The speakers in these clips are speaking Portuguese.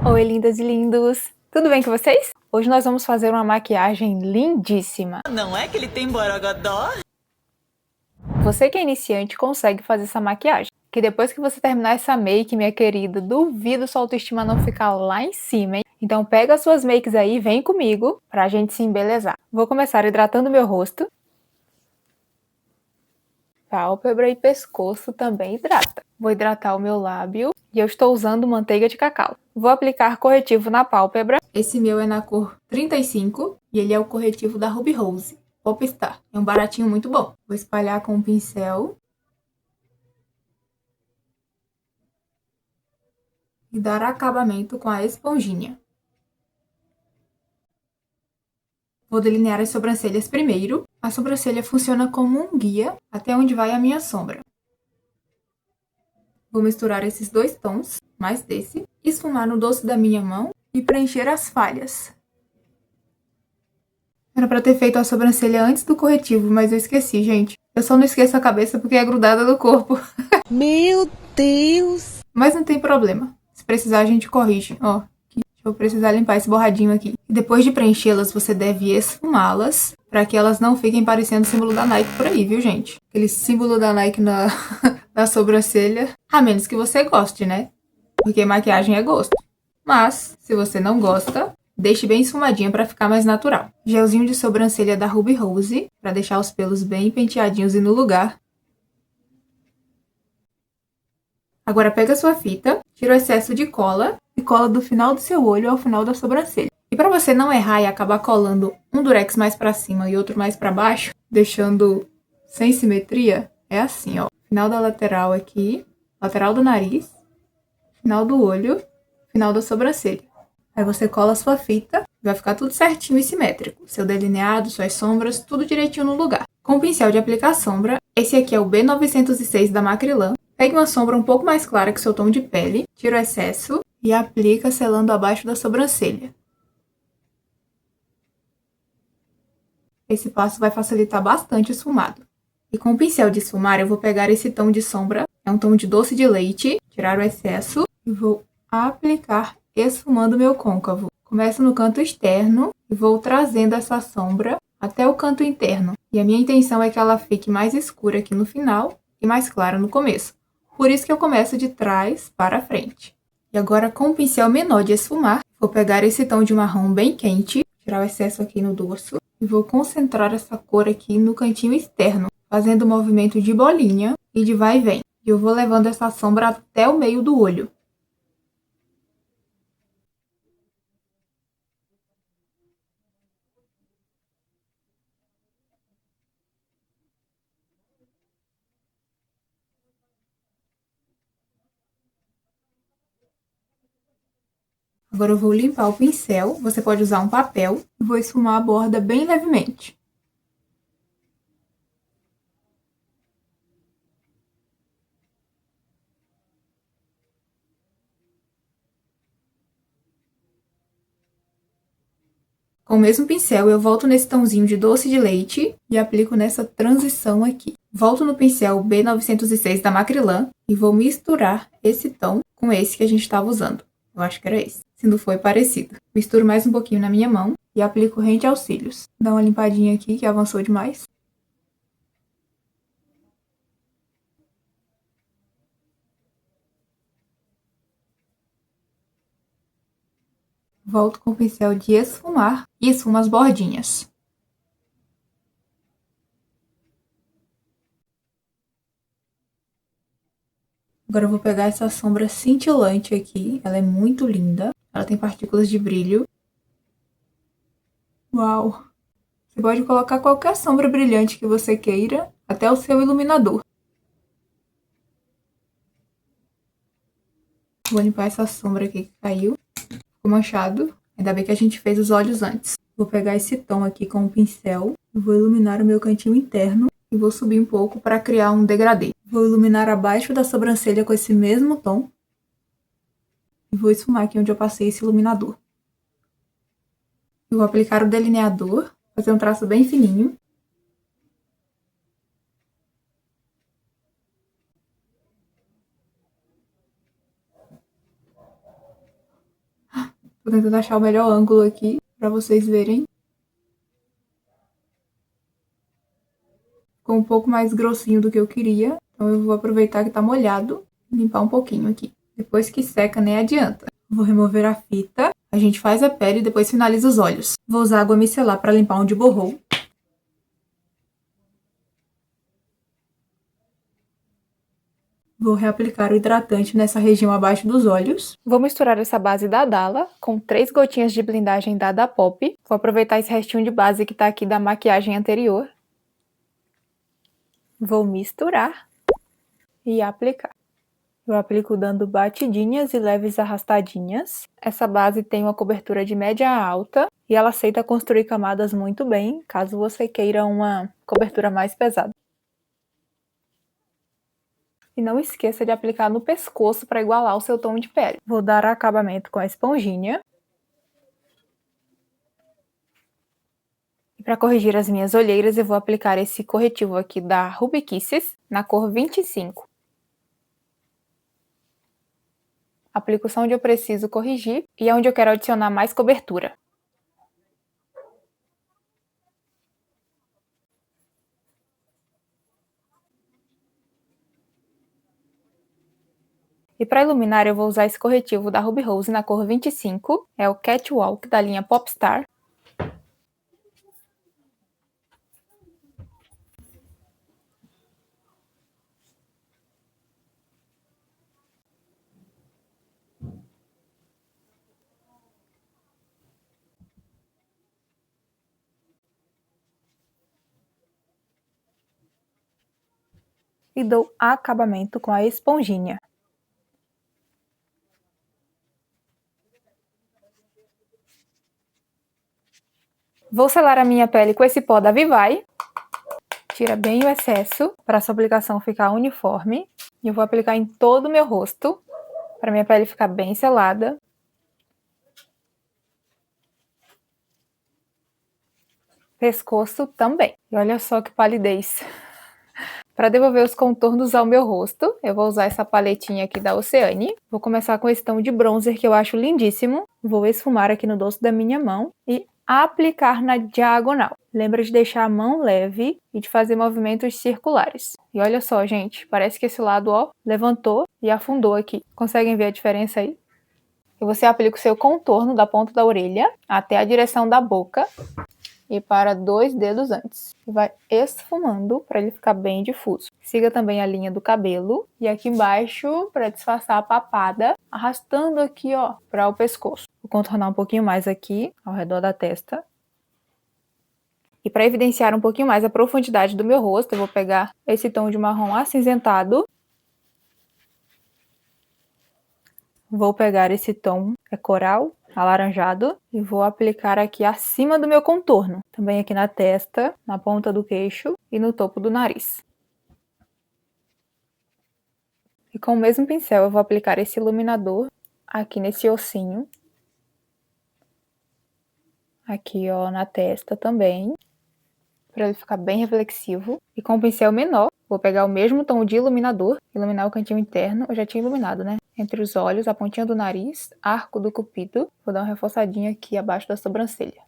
Oi, lindas e lindos! Tudo bem com vocês? Hoje nós vamos fazer uma maquiagem lindíssima. Não é que ele tem borogodó? Você que é iniciante consegue fazer essa maquiagem. Que depois que você terminar essa make, minha querida, duvido sua autoestima não ficar lá em cima, hein? Então pega as suas makes aí e vem comigo pra gente se embelezar. Vou começar hidratando meu rosto. Pálpebra e pescoço também hidrata. Vou hidratar o meu lábio e eu estou usando manteiga de cacau. Vou aplicar corretivo na pálpebra. Esse meu é na cor 35 e ele é o corretivo da Ruby Rose Popstar. É um baratinho muito bom. Vou espalhar com um pincel e dar acabamento com a esponjinha. Vou delinear as sobrancelhas primeiro. A sobrancelha funciona como um guia até onde vai a minha sombra. Vou misturar esses dois tons, mais desse, esfumar no dorso da minha mão e preencher as falhas. Era pra ter feito a sobrancelha antes do corretivo, mas eu esqueci, gente. Eu só não esqueço a cabeça porque é grudada no corpo. Meu Deus! Mas não tem problema. Se precisar, a gente corrige. Ó, eu vou precisar limpar esse borradinho aqui. E depois de preenchê-las, você deve esfumá-las para que elas não fiquem parecendo o símbolo da Nike por aí, viu, gente? Aquele símbolo da Nike na sobrancelha. A menos que você goste, né? Porque maquiagem é gosto. Mas, se você não gosta, deixe bem esfumadinha para ficar mais natural. Gelzinho de sobrancelha da Ruby Rose, para deixar os pelos bem penteadinhos e no lugar. Agora pega a sua fita, tira o excesso de cola e cola do final do seu olho ao final da sobrancelha. E para você não errar e acabar colando um durex mais para cima e outro mais para baixo, deixando sem simetria, é assim, ó. Final da lateral aqui, lateral do nariz, final do olho, final da sobrancelha. Aí você cola a sua fita, vai ficar tudo certinho e simétrico. Seu delineado, suas sombras, tudo direitinho no lugar. Com o pincel de aplicar sombra, esse aqui é o B906 da Macrylan. Pegue uma sombra um pouco mais clara que seu tom de pele, tira o excesso e aplica selando abaixo da sobrancelha. Esse passo vai facilitar bastante o esfumado. E com o pincel de esfumar, eu vou pegar esse tom de sombra, é um tom de doce de leite, tirar o excesso e vou aplicar esfumando meu côncavo. Começo no canto externo e vou trazendo essa sombra até o canto interno. E a minha intenção é que ela fique mais escura aqui no final e mais clara no começo. Por isso que eu começo de trás para frente. E agora com o pincel menor de esfumar, vou pegar esse tom de marrom bem quente, tirar o excesso aqui no dorso e vou concentrar essa cor aqui no cantinho externo, fazendo o movimento de bolinha e de vai e vem. E eu vou levando essa sombra até o meio do olho. Agora eu vou limpar o pincel, você pode usar um papel, e vou esfumar a borda bem levemente. Com o mesmo pincel, eu volto nesse tomzinho de doce de leite e aplico nessa transição aqui. Volto no pincel B906 da Macrylan e vou misturar esse tom com esse que a gente estava usando. Eu acho que era esse. Se não foi parecido. Misturo mais um pouquinho na minha mão e aplico rente aos cílios. Dá uma limpadinha aqui que avançou demais. Volto com o pincel de esfumar e esfumo as bordinhas. Agora eu vou pegar essa sombra cintilante aqui. Ela é muito linda. Ela tem partículas de brilho. Uau! Você pode colocar qualquer sombra brilhante que você queira, até o seu iluminador. Vou limpar essa sombra aqui que caiu. Ficou manchado. Ainda bem que a gente fez os olhos antes. Vou pegar esse tom aqui com o pincel. E vou iluminar o meu cantinho interno. E vou subir um pouco para criar um degradê. Vou iluminar abaixo da sobrancelha com esse mesmo tom. E vou esfumar aqui onde eu passei esse iluminador. Eu vou aplicar o delineador. Fazer um traço bem fininho. Tô tentando achar o melhor ângulo aqui pra vocês verem. Ficou um pouco mais grossinho do que eu queria. Então eu vou aproveitar que tá molhado e limpar um pouquinho aqui. Depois que seca, nem adianta. Vou remover a fita. A gente faz a pele e depois finaliza os olhos. Vou usar água micelar para limpar onde borrou. Vou reaplicar o hidratante nessa região abaixo dos olhos. Vou misturar essa base da Dalla com 3 gotinhas de blindagem da Da Pop. Vou aproveitar esse restinho de base que tá aqui da maquiagem anterior. Vou misturar e aplicar. Eu aplico dando batidinhas e leves arrastadinhas. Essa base tem uma cobertura de média a alta e ela aceita construir camadas muito bem, caso você queira uma cobertura mais pesada. E não esqueça de aplicar no pescoço para igualar o seu tom de pele. Vou dar acabamento com a esponjinha. E para corrigir as minhas olheiras, eu vou aplicar esse corretivo aqui da Ruby Kisses, na cor 25. Aplico só onde eu preciso corrigir e é onde eu quero adicionar mais cobertura. E para iluminar eu vou usar esse corretivo da Ruby Rose na cor 25, é o Catwalk da linha Popstar. E dou acabamento com a esponjinha. Vou selar a minha pele com esse pó da Vivai. Tira bem o excesso para sua aplicação ficar uniforme. E eu vou aplicar em todo o meu rosto, para minha pele ficar bem selada. Pescoço também. E olha só que palidez. Para devolver os contornos ao meu rosto, eu vou usar essa paletinha aqui da Oceane. Vou começar com esse tom de bronzer que eu acho lindíssimo. Vou esfumar aqui no dorso da minha mão e aplicar na diagonal. Lembra de deixar a mão leve e de fazer movimentos circulares. E olha só, gente, parece que esse lado, ó, levantou e afundou aqui. Conseguem ver a diferença aí? E você aplica o seu contorno da ponta da orelha até a direção da boca e para 2 dedos antes. E vai esfumando para ele ficar bem difuso. Siga também a linha do cabelo e aqui embaixo para disfarçar a papada, arrastando aqui, ó, para o pescoço. Vou contornar um pouquinho mais aqui ao redor da testa. E para evidenciar um pouquinho mais a profundidade do meu rosto, eu vou pegar esse tom de marrom acinzentado. Vou pegar esse tom coral, alaranjado, e vou aplicar aqui acima do meu contorno. Também aqui na testa, na ponta do queixo e no topo do nariz. E com o mesmo pincel eu vou aplicar esse iluminador aqui nesse ossinho. Aqui, ó, na testa também, para ele ficar bem reflexivo. E com o pincel menor, vou pegar o mesmo tom de iluminador, iluminar o cantinho interno. Eu já tinha iluminado, né? Entre os olhos, a pontinha do nariz, arco do cupido. Vou dar uma reforçadinha aqui abaixo da sobrancelha.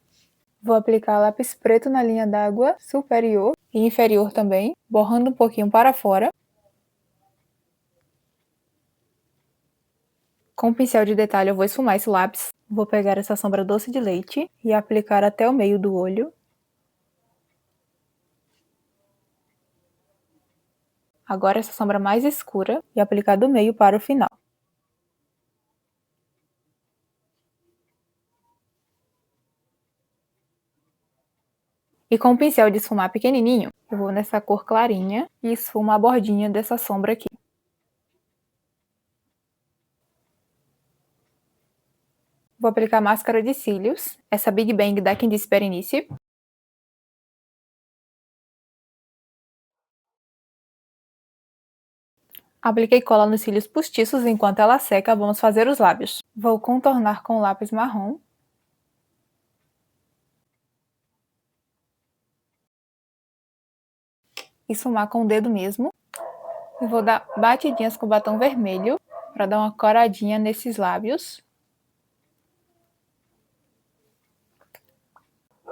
Vou aplicar lápis preto na linha d'água superior e inferior também, borrando um pouquinho para fora. Com o pincel de detalhe eu vou esfumar esse lápis. Vou pegar essa sombra doce de leite e aplicar até o meio do olho. Agora essa sombra mais escura e aplicar do meio para o final. E com o pincel de esfumar pequenininho, eu vou nessa cor clarinha e esfumo a bordinha dessa sombra aqui. Vou aplicar máscara de cílios, essa Big Bang da Candice Berenice. Apliquei cola nos cílios postiços enquanto ela seca, vamos fazer os lábios. Vou contornar com o lápis marrom. Esfumar com o dedo mesmo. E vou dar batidinhas com batom vermelho para dar uma coradinha nesses lábios.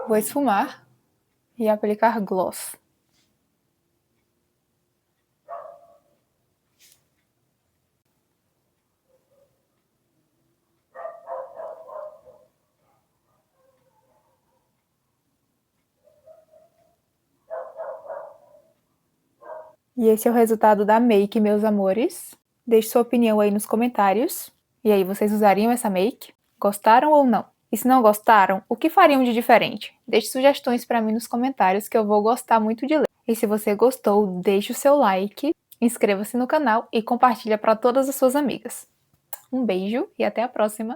Vou esfumar e aplicar gloss. E esse é o resultado da make, meus amores. Deixe sua opinião aí nos comentários. E aí, vocês usariam essa make? Gostaram ou não? E se não gostaram, o que fariam de diferente? Deixe sugestões para mim nos comentários que eu vou gostar muito de ler. E se você gostou, deixe o seu like, inscreva-se no canal e compartilha para todas as suas amigas. Um beijo e até a próxima!